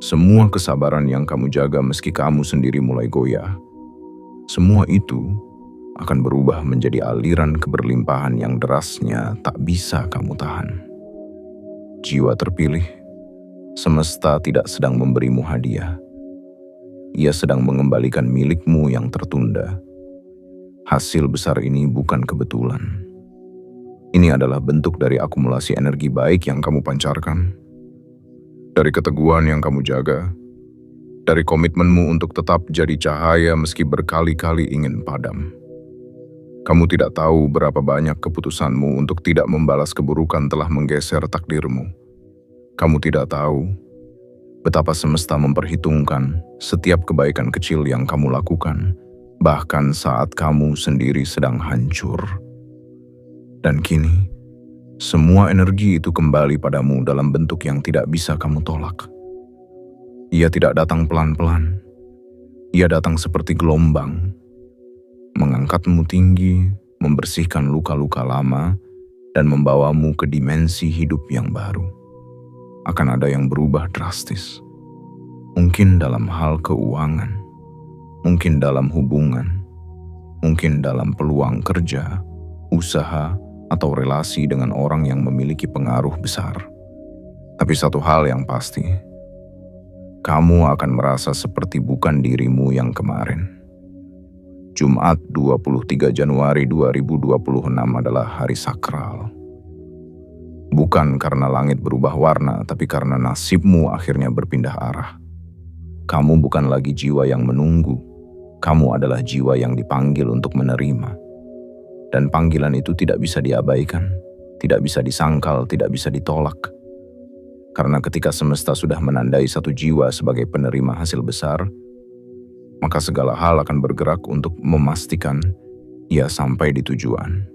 Semua kesabaran yang kamu jaga meski kamu sendiri mulai goyah. Semua itu akan berubah menjadi aliran keberlimpahan yang derasnya tak bisa kamu tahan. Jiwa terpilih, semesta tidak sedang memberimu hadiah. Ia sedang mengembalikan milikmu yang tertunda. Hasil besar ini bukan kebetulan. Ini adalah bentuk dari akumulasi energi baik yang kamu pancarkan, dari keteguhan yang kamu jaga, dari komitmenmu untuk tetap jadi cahaya meski berkali-kali ingin padam. Kamu tidak tahu berapa banyak keputusanmu untuk tidak membalas keburukan telah menggeser takdirmu. Kamu tidak tahu betapa semesta memperhitungkan setiap kebaikan kecil yang kamu lakukan, bahkan saat kamu sendiri sedang hancur. Dan kini, semua energi itu kembali padamu dalam bentuk yang tidak bisa kamu tolak. Ia tidak datang pelan-pelan. Ia datang seperti gelombang, mengangkatmu tinggi, membersihkan luka-luka lama, dan membawamu ke dimensi hidup yang baru. Akan ada yang berubah drastis. Mungkin dalam hal keuangan, mungkin dalam hubungan, mungkin dalam peluang kerja, usaha, atau relasi dengan orang yang memiliki pengaruh besar. Tapi satu hal yang pasti, kamu akan merasa seperti bukan dirimu yang kemarin. Jumat 23 Januari 2026 adalah hari sakral. Bukan karena langit berubah warna, tapi karena nasibmu akhirnya berpindah arah. Kamu bukan lagi jiwa yang menunggu, kamu adalah jiwa yang dipanggil untuk menerima. Dan panggilan itu tidak bisa diabaikan, tidak bisa disangkal, tidak bisa ditolak. Karena ketika semesta sudah menandai satu jiwa sebagai penerima hasil besar, maka segala hal akan bergerak untuk memastikan ia sampai di tujuan.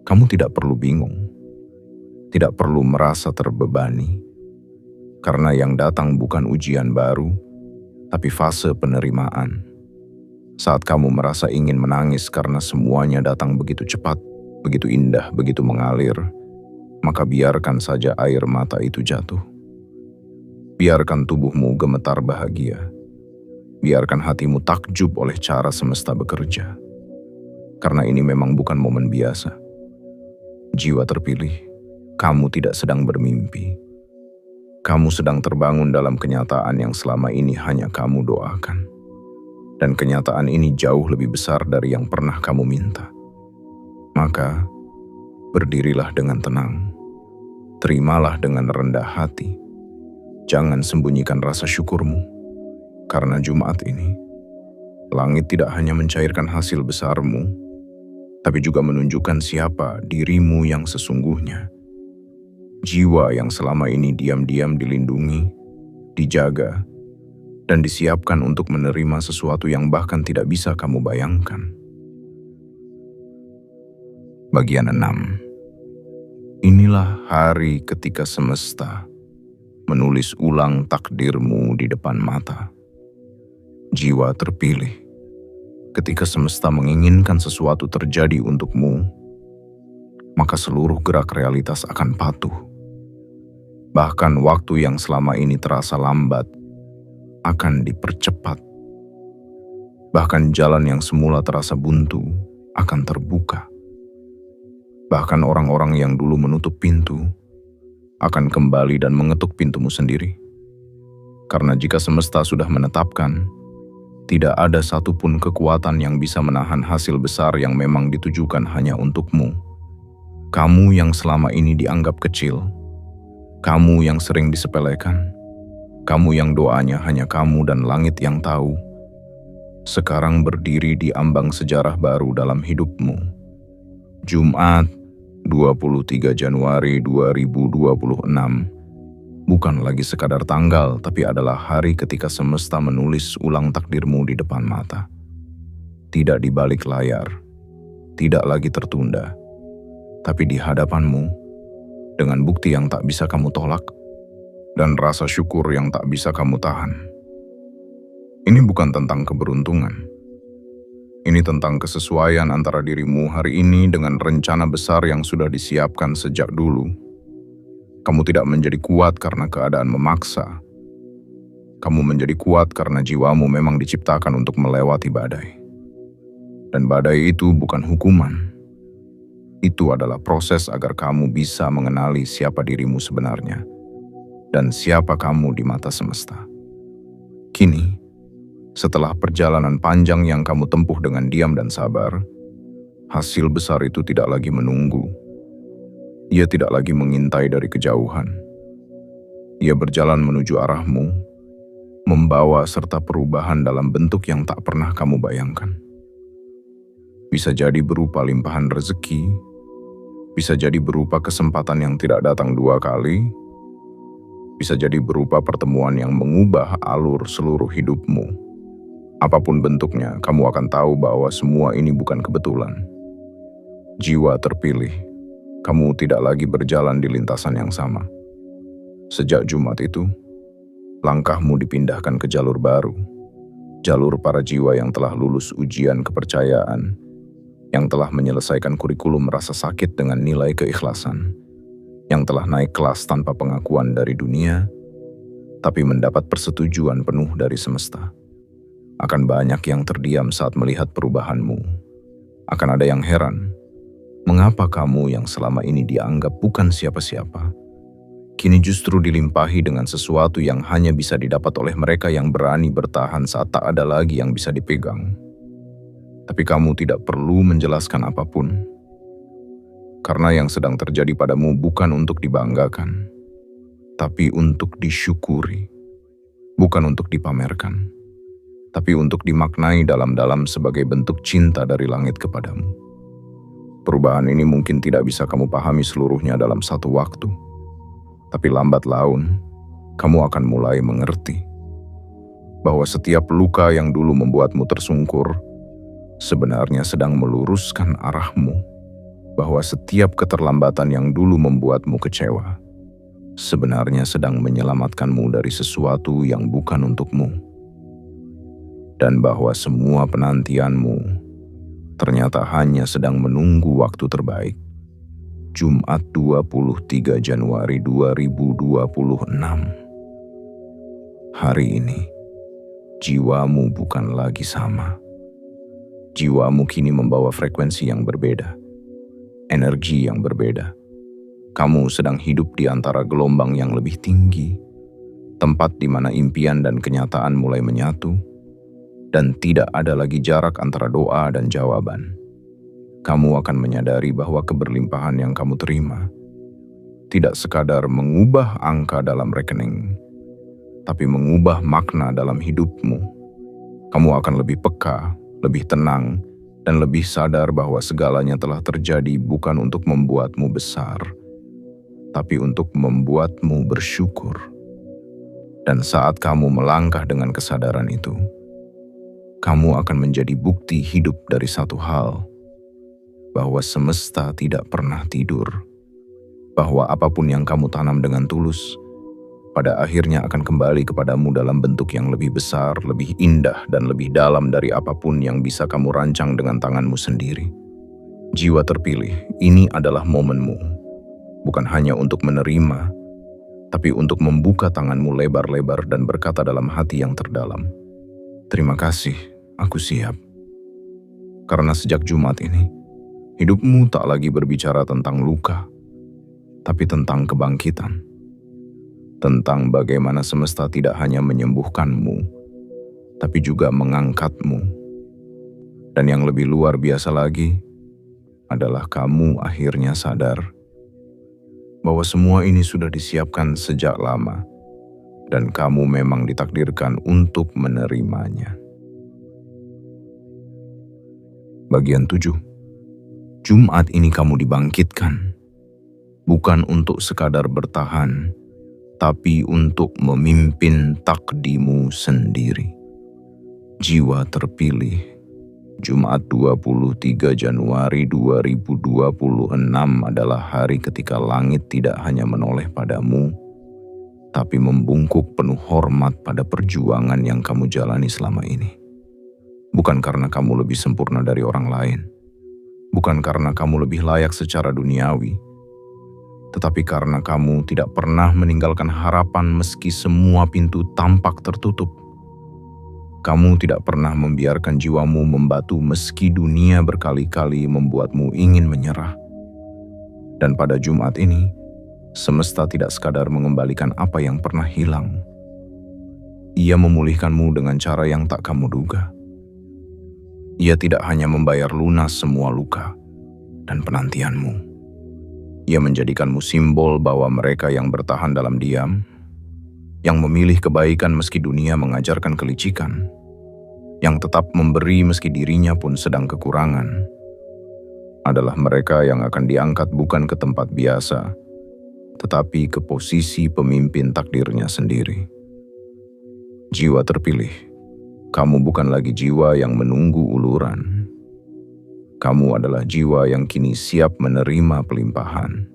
Kamu tidak perlu bingung, tidak perlu merasa terbebani, karena yang datang bukan ujian baru, tapi fase penerimaan. Saat kamu merasa ingin menangis karena semuanya datang begitu cepat, begitu indah, begitu mengalir, maka biarkan saja air mata itu jatuh. Biarkan tubuhmu gemetar bahagia. Biarkan hatimu takjub oleh cara semesta bekerja. Karena ini memang bukan momen biasa. Jiwa terpilih, kamu tidak sedang bermimpi. Kamu sedang terbangun dalam kenyataan yang selama ini hanya kamu doakan. Dan kenyataan ini jauh lebih besar dari yang pernah kamu minta. Maka, berdirilah dengan tenang. Terimalah dengan rendah hati. Jangan sembunyikan rasa syukurmu. Karena Jumat ini, langit tidak hanya mencairkan hasil besarmu, tapi juga menunjukkan siapa dirimu yang sesungguhnya. Jiwa yang selama ini diam-diam dilindungi, dijaga, dan disiapkan untuk menerima sesuatu yang bahkan tidak bisa kamu bayangkan. Bagian 6. Inilah hari ketika semesta menulis ulang takdirmu di depan mata. Jiwa terpilih, ketika semesta menginginkan sesuatu terjadi untukmu, maka seluruh gerak realitas akan patuh. Bahkan waktu yang selama ini terasa lambat akan dipercepat. Bahkan jalan yang semula terasa buntu akan terbuka. Bahkan orang-orang yang dulu menutup pintu akan kembali dan mengetuk pintumu sendiri. Karena jika semesta sudah menetapkan, tidak ada satupun kekuatan yang bisa menahan hasil besar yang memang ditujukan hanya untukmu. Kamu yang selama ini dianggap kecil, kamu yang sering disepelekan, kamu yang doanya hanya kamu dan langit yang tahu, sekarang berdiri di ambang sejarah baru dalam hidupmu. Jumat 23 Januari 2026 bukan lagi sekadar tanggal, tapi adalah hari ketika semesta menulis ulang takdirmu di depan mata. Tidak di balik layar, tidak lagi tertunda, tapi di hadapanmu, dengan bukti yang tak bisa kamu tolak, dan rasa syukur yang tak bisa kamu tahan. Ini bukan tentang keberuntungan. Ini tentang kesesuaian antara dirimu hari ini dengan rencana besar yang sudah disiapkan sejak dulu. Kamu tidak menjadi kuat karena keadaan memaksa. Kamu menjadi kuat karena jiwamu memang diciptakan untuk melewati badai. Dan badai itu bukan hukuman. Itu adalah proses agar kamu bisa mengenali siapa dirimu sebenarnya dan siapa kamu di mata semesta. Kini, setelah perjalanan panjang yang kamu tempuh dengan diam dan sabar, hasil besar itu tidak lagi menunggu. Ia tidak lagi mengintai dari kejauhan. Ia berjalan menuju arahmu, membawa serta perubahan dalam bentuk yang tak pernah kamu bayangkan. Bisa jadi berupa limpahan rezeki, bisa jadi berupa kesempatan yang tidak datang dua kali, bisa jadi berupa pertemuan yang mengubah alur seluruh hidupmu. Apapun bentuknya, kamu akan tahu bahwa semua ini bukan kebetulan. Jiwa terpilih, kamu tidak lagi berjalan di lintasan yang sama. Sejak Jumat itu, langkahmu dipindahkan ke jalur baru. Jalur para jiwa yang telah lulus ujian kepercayaan, yang telah menyelesaikan kurikulum rasa sakit dengan nilai keikhlasan, yang telah naik kelas tanpa pengakuan dari dunia, tapi mendapat persetujuan penuh dari semesta. Akan banyak yang terdiam saat melihat perubahanmu. Akan ada yang heran, mengapa kamu yang selama ini dianggap bukan siapa-siapa, kini justru dilimpahi dengan sesuatu yang hanya bisa didapat oleh mereka yang berani bertahan saat tak ada lagi yang bisa dipegang. Tapi kamu tidak perlu menjelaskan apapun, karena yang sedang terjadi padamu bukan untuk dibanggakan, tapi untuk disyukuri. Bukan untuk dipamerkan, tapi untuk dimaknai dalam-dalam sebagai bentuk cinta dari langit kepadamu. Perubahan ini mungkin tidak bisa kamu pahami seluruhnya dalam satu waktu, tapi lambat laun, kamu akan mulai mengerti bahwa setiap luka yang dulu membuatmu tersungkur sebenarnya sedang meluruskan arahmu, bahwa setiap keterlambatan yang dulu membuatmu kecewa sebenarnya sedang menyelamatkanmu dari sesuatu yang bukan untukmu, dan bahwa semua penantianmu ternyata hanya sedang menunggu waktu terbaik. Jumat 23 Januari 2026. Hari ini, jiwamu bukan lagi sama. Jiwamu kini membawa frekuensi yang berbeda, energi yang berbeda. Kamu sedang hidup di antara gelombang yang lebih tinggi, tempat di mana impian dan kenyataan mulai menyatu, dan tidak ada lagi jarak antara doa dan jawaban. Kamu akan menyadari bahwa keberlimpahan yang kamu terima tidak sekadar mengubah angka dalam rekening, tapi mengubah makna dalam hidupmu. Kamu akan lebih peka, lebih tenang, dan lebih sadar bahwa segalanya telah terjadi bukan untuk membuatmu besar, tapi untuk membuatmu bersyukur. Dan saat kamu melangkah dengan kesadaran itu, kamu akan menjadi bukti hidup dari satu hal, bahwa semesta tidak pernah tidur, bahwa apapun yang kamu tanam dengan tulus, pada akhirnya akan kembali kepadamu dalam bentuk yang lebih besar, lebih indah, dan lebih dalam dari apapun yang bisa kamu rancang dengan tanganmu sendiri. Jiwa terpilih, ini adalah momenmu, bukan hanya untuk menerima, tapi untuk membuka tanganmu lebar-lebar dan berkata dalam hati yang terdalam, "Terima kasih, aku siap." Karena sejak Jumat ini, hidupmu tak lagi berbicara tentang luka, tapi tentang kebangkitan. Tentang bagaimana semesta tidak hanya menyembuhkanmu, tapi juga mengangkatmu. Dan yang lebih luar biasa lagi, adalah kamu akhirnya sadar bahwa semua ini sudah disiapkan sejak lama, dan kamu memang ditakdirkan untuk menerimanya. Bagian 7. Jumat ini kamu dibangkitkan, bukan untuk sekadar bertahan, tapi untuk memimpin takdimu sendiri. Jiwa terpilih, Jumat 23 Januari 2026 adalah hari ketika langit tidak hanya menoleh padamu, tapi membungkuk penuh hormat pada perjuangan yang kamu jalani selama ini. Bukan karena kamu lebih sempurna dari orang lain, bukan karena kamu lebih layak secara duniawi, tetapi karena kamu tidak pernah meninggalkan harapan meski semua pintu tampak tertutup. Kamu tidak pernah membiarkan jiwamu membatu meski dunia berkali-kali membuatmu ingin menyerah. Dan pada Jumat ini, semesta tidak sekadar mengembalikan apa yang pernah hilang. Ia memulihkanmu dengan cara yang tak kamu duga. Ia tidak hanya membayar lunas semua luka dan penantianmu. Ia menjadikanmu simbol bahwa mereka yang bertahan dalam diam, yang memilih kebaikan meski dunia mengajarkan kelicikan, yang tetap memberi meski dirinya pun sedang kekurangan, adalah mereka yang akan diangkat bukan ke tempat biasa, tetapi ke posisi pemimpin takdirnya sendiri. Jiwa terpilih, kamu bukan lagi jiwa yang menunggu uluran. Kamu adalah jiwa yang kini siap menerima pelimpahan.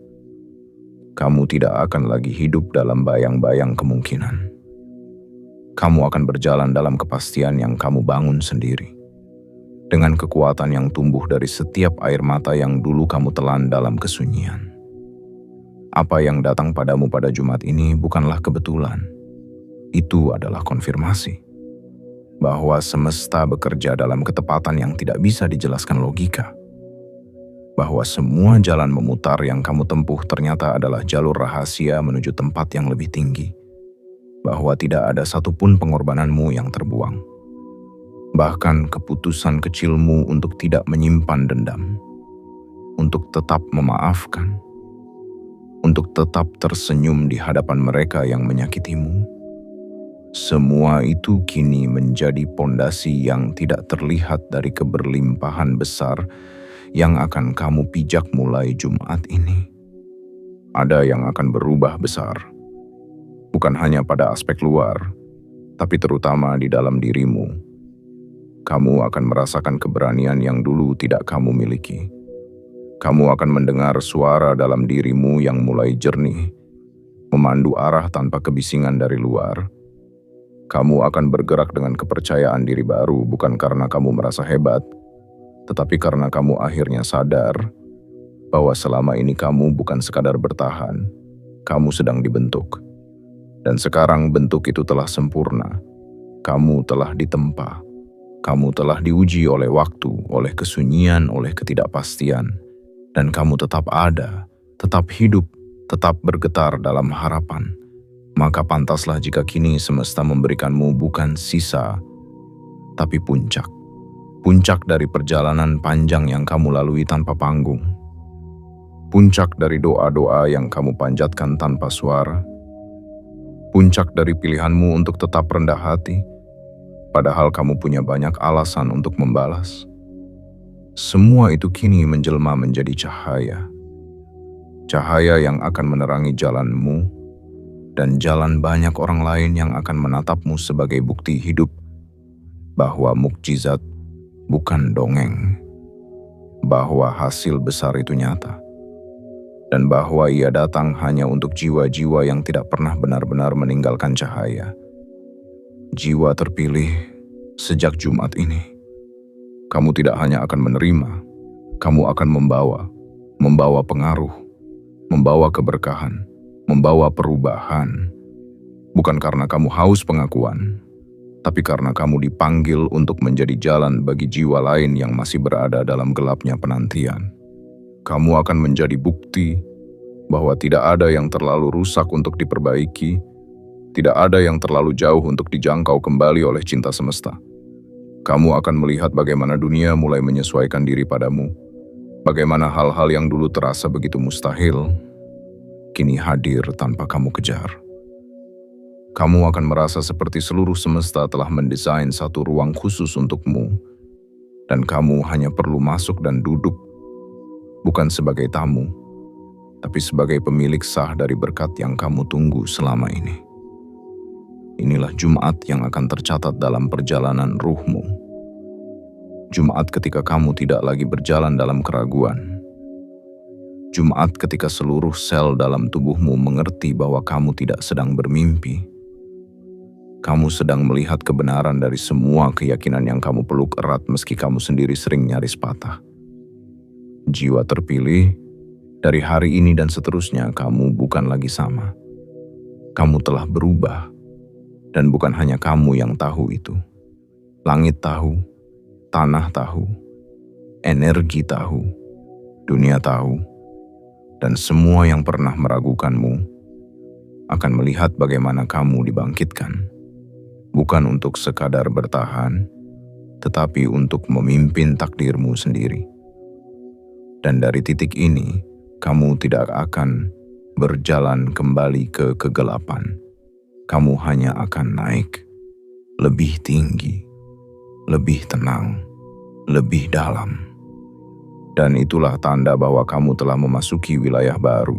Kamu tidak akan lagi hidup dalam bayang-bayang kemungkinan. Kamu akan berjalan dalam kepastian yang kamu bangun sendiri. dengan kekuatan yang tumbuh dari setiap air mata yang dulu kamu telan dalam kesunyian. Apa yang datang padamu pada Jumat ini bukanlah kebetulan. Itu adalah konfirmasi bahwa semesta bekerja dalam ketepatan yang tidak bisa dijelaskan logika. Bahwa semua jalan memutar yang kamu tempuh ternyata adalah jalur rahasia menuju tempat yang lebih tinggi. Bahwa tidak ada satupun pengorbananmu yang terbuang. Bahkan keputusan kecilmu untuk tidak menyimpan dendam. Untuk tetap memaafkan. Untuk tetap tersenyum di hadapan mereka yang menyakitimu. Semua itu kini menjadi pondasi yang tidak terlihat dari keberlimpahan besar yang akan kamu pijak mulai Jumat ini. Ada yang akan berubah besar. Bukan hanya pada aspek luar, tapi terutama di dalam dirimu. Kamu akan merasakan keberanian yang dulu tidak kamu miliki. Kamu akan mendengar suara dalam dirimu yang mulai jernih, memandu arah tanpa kebisingan dari luar. Kamu akan bergerak dengan kepercayaan diri baru bukan karena kamu merasa hebat, tetapi karena kamu akhirnya sadar bahwa selama ini kamu bukan sekadar bertahan, kamu sedang dibentuk. Dan sekarang bentuk itu telah sempurna. Kamu telah ditempa. Kamu telah diuji oleh waktu, oleh kesunyian, oleh ketidakpastian. Dan kamu tetap ada, tetap hidup, tetap bergetar dalam harapan. Maka pantaslah jika kini semesta memberikanmu bukan sisa, tapi puncak. Puncak dari perjalanan panjang yang kamu lalui tanpa panggung. Puncak dari doa-doa yang kamu panjatkan tanpa suara. Puncak dari pilihanmu untuk tetap rendah hati, padahal kamu punya banyak alasan untuk membalas. Semua itu kini menjelma menjadi cahaya. Cahaya yang akan menerangi jalanmu, dan jalan banyak orang lain yang akan menatapmu sebagai bukti hidup bahwa mukjizat bukan dongeng, bahwa hasil besar itu nyata, dan bahwa ia datang hanya untuk jiwa-jiwa yang tidak pernah benar-benar meninggalkan cahaya. Jiwa terpilih sejak Jumat ini. Kamu tidak hanya akan menerima, kamu akan membawa pengaruh, membawa keberkahan, membawa perubahan. Bukan karena kamu haus pengakuan, tapi karena kamu dipanggil untuk menjadi jalan bagi jiwa lain yang masih berada dalam gelapnya penantian. Kamu akan menjadi bukti bahwa tidak ada yang terlalu rusak untuk diperbaiki, tidak ada yang terlalu jauh untuk dijangkau kembali oleh cinta semesta. Kamu akan melihat bagaimana dunia mulai menyesuaikan diri padamu, bagaimana hal-hal yang dulu terasa begitu mustahil, kini hadir tanpa kamu kejar. Kamu akan merasa seperti seluruh semesta telah mendesain satu ruang khusus untukmu, dan kamu hanya perlu masuk dan duduk, bukan sebagai tamu, tapi sebagai pemilik sah dari berkat yang kamu tunggu selama ini. Inilah Jumat yang akan tercatat dalam perjalanan ruhmu. Jumat ketika kamu tidak lagi berjalan dalam keraguan. Jumat ketika seluruh sel dalam tubuhmu mengerti bahwa kamu tidak sedang bermimpi. Kamu sedang melihat kebenaran dari semua keyakinan yang kamu peluk erat meski kamu sendiri sering nyaris patah. Jiwa terpilih, dari hari ini dan seterusnya kamu bukan lagi sama. Kamu telah berubah, dan bukan hanya kamu yang tahu itu. Langit tahu, tanah tahu, energi tahu, dunia tahu, dan semua yang pernah meragukanmu akan melihat bagaimana kamu dibangkitkan. Bukan untuk sekadar bertahan, tetapi untuk memimpin takdirmu sendiri. Dan dari titik ini, kamu tidak akan berjalan kembali ke kegelapan. Kamu hanya akan naik, lebih tinggi, lebih tenang, lebih dalam. Dan itulah tanda bahwa kamu telah memasuki wilayah baru.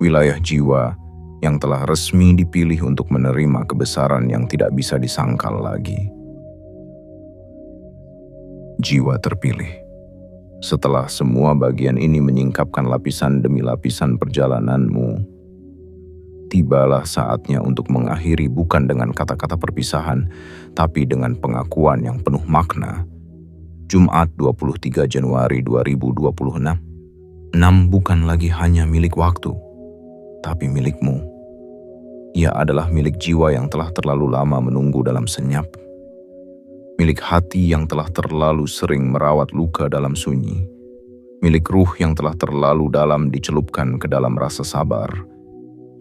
Wilayah jiwa yang telah resmi dipilih untuk menerima kebesaran yang tidak bisa disangkal lagi. Jiwa terpilih. Setelah semua bagian ini menyingkapkan lapisan demi lapisan perjalananmu, tibalah saatnya untuk mengakhiri bukan dengan kata-kata perpisahan, tapi dengan pengakuan yang penuh makna Jumat 23 Januari 2026. 6 bukan lagi hanya milik waktu, tapi milikmu. Ia adalah milik jiwa yang telah terlalu lama menunggu dalam senyap. Milik hati yang telah terlalu sering merawat luka dalam sunyi. Milik ruh yang telah terlalu dalam dicelupkan ke dalam rasa sabar,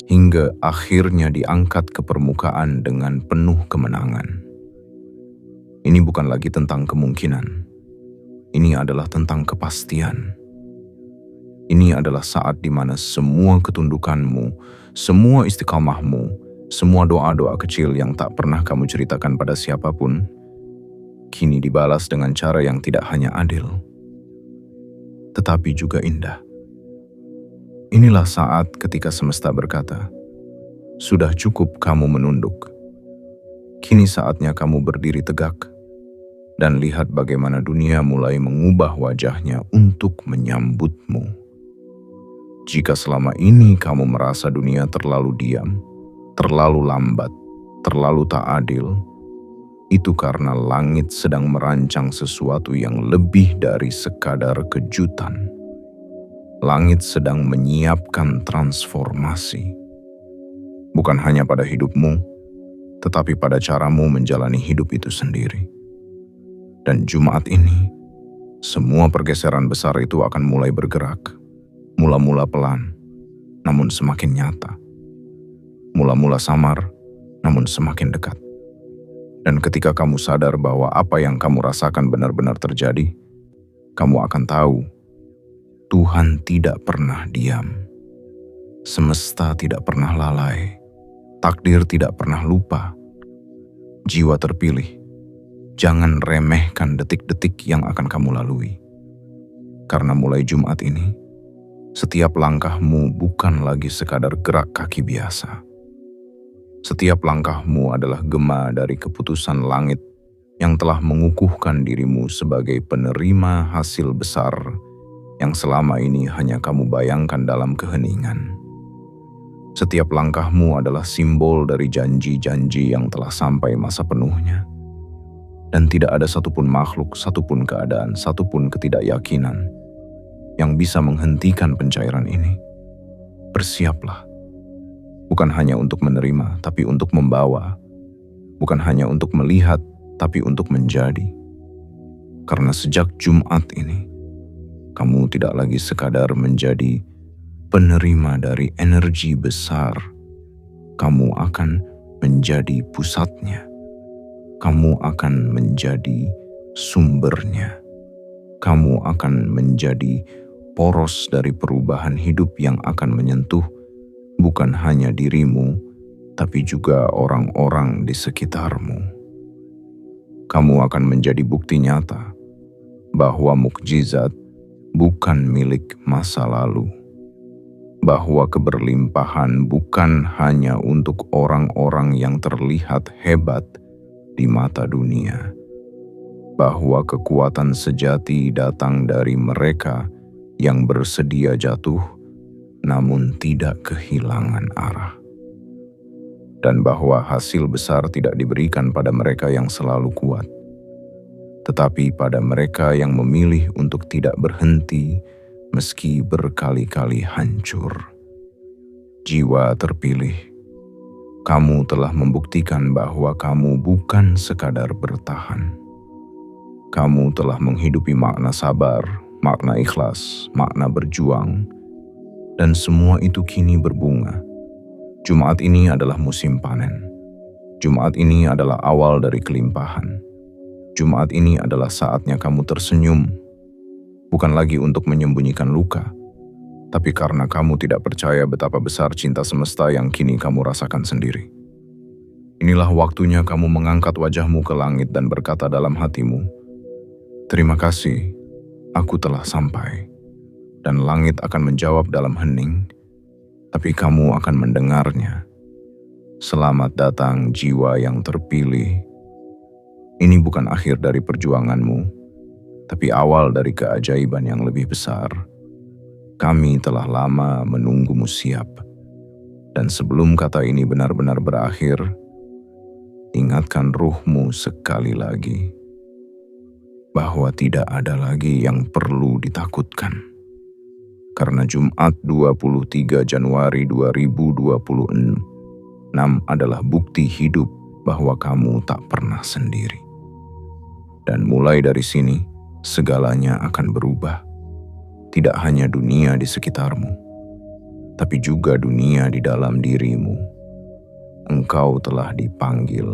hingga akhirnya diangkat ke permukaan dengan penuh kemenangan. Ini bukan lagi tentang kemungkinan. Ini adalah tentang kepastian. Ini adalah saat di mana semua ketundukanmu, semua istiqamahmu, semua doa-doa kecil yang tak pernah kamu ceritakan pada siapapun, kini dibalas dengan cara yang tidak hanya adil, tetapi juga indah. Inilah saat ketika semesta berkata, "Sudah cukup kamu menunduk. Kini saatnya kamu berdiri tegak dan lihat bagaimana dunia mulai mengubah wajahnya untuk menyambutmu." Jika selama ini kamu merasa dunia terlalu diam, terlalu lambat, terlalu tak adil, itu karena langit sedang merancang sesuatu yang lebih dari sekadar kejutan. Langit sedang menyiapkan transformasi. Bukan hanya pada hidupmu, tetapi pada caramu menjalani hidup itu sendiri. Dan Jumat ini, semua pergeseran besar itu akan mulai bergerak. Mula-mula pelan, namun semakin nyata. Mula-mula samar, namun semakin dekat. Dan ketika kamu sadar bahwa apa yang kamu rasakan benar-benar terjadi, kamu akan tahu, Tuhan tidak pernah diam. Semesta tidak pernah lalai. Takdir tidak pernah lupa. Jiwa terpilih, jangan remehkan detik-detik yang akan kamu lalui. Karena mulai Jumat ini, setiap langkahmu bukan lagi sekadar gerak kaki biasa. Setiap langkahmu adalah gema dari keputusan langit yang telah mengukuhkan dirimu sebagai penerima hasil besar yang selama ini hanya kamu bayangkan dalam keheningan. Setiap langkahmu adalah simbol dari janji-janji yang telah sampai masa penuhnya. Dan tidak ada satupun makhluk, satupun keadaan, satupun ketidakyakinan yang bisa menghentikan pencairan ini. Bersiaplah. Bukan hanya untuk menerima, tapi untuk membawa. Bukan hanya untuk melihat, tapi untuk menjadi. Karena sejak Jumat ini, kamu tidak lagi sekadar menjadi penerima dari energi besar. Kamu akan menjadi pusatnya. Kamu akan menjadi sumbernya. Kamu akan menjadi poros dari perubahan hidup yang akan menyentuh bukan hanya dirimu, tapi juga orang-orang di sekitarmu. Kamu akan menjadi bukti nyata bahwa mukjizat bukan milik masa lalu, bahwa keberlimpahan bukan hanya untuk orang-orang yang terlihat hebat di mata dunia, bahwa kekuatan sejati datang dari mereka yang bersedia jatuh namun tidak kehilangan arah. Dan bahwa hasil besar tidak diberikan pada mereka yang selalu kuat, tetapi pada mereka yang memilih untuk tidak berhenti meski berkali-kali hancur. Jiwa terpilih, kamu telah membuktikan bahwa kamu bukan sekadar bertahan. Kamu telah menghidupi makna sabar, makna ikhlas, makna berjuang, dan semua itu kini berbunga. Jumat ini adalah musim panen. Jumat ini adalah awal dari kelimpahan. Jumat ini adalah saatnya kamu tersenyum, bukan lagi untuk menyembunyikan luka, tapi karena kamu tidak percaya betapa besar cinta semesta yang kini kamu rasakan sendiri. Inilah waktunya kamu mengangkat wajahmu ke langit dan berkata dalam hatimu, "Terima kasih, aku telah sampai." Dan langit akan menjawab dalam hening, tapi kamu akan mendengarnya. Selamat datang jiwa yang terpilih. Ini bukan akhir dari perjuanganmu, tapi awal dari keajaiban yang lebih besar. Kami telah lama menunggumu siap. Dan sebelum kata ini benar-benar berakhir, ingatkan ruhmu sekali lagi. bahwa tidak ada lagi yang perlu ditakutkan. Karena Jumat 23 Januari 2026 adalah bukti hidup bahwa kamu tak pernah sendiri. Dan mulai dari sini, segalanya akan berubah. Tidak hanya dunia di sekitarmu, tapi juga dunia di dalam dirimu. Engkau telah dipanggil,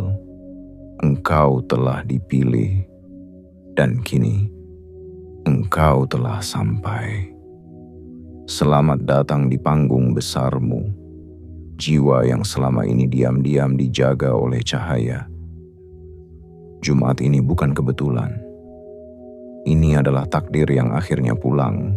engkau telah dipilih, dan kini engkau telah sampai. Selamat datang di panggung besarmu, jiwa yang selama ini diam-diam dijaga oleh cahaya. Jumat ini bukan kebetulan. Ini adalah takdir yang akhirnya pulang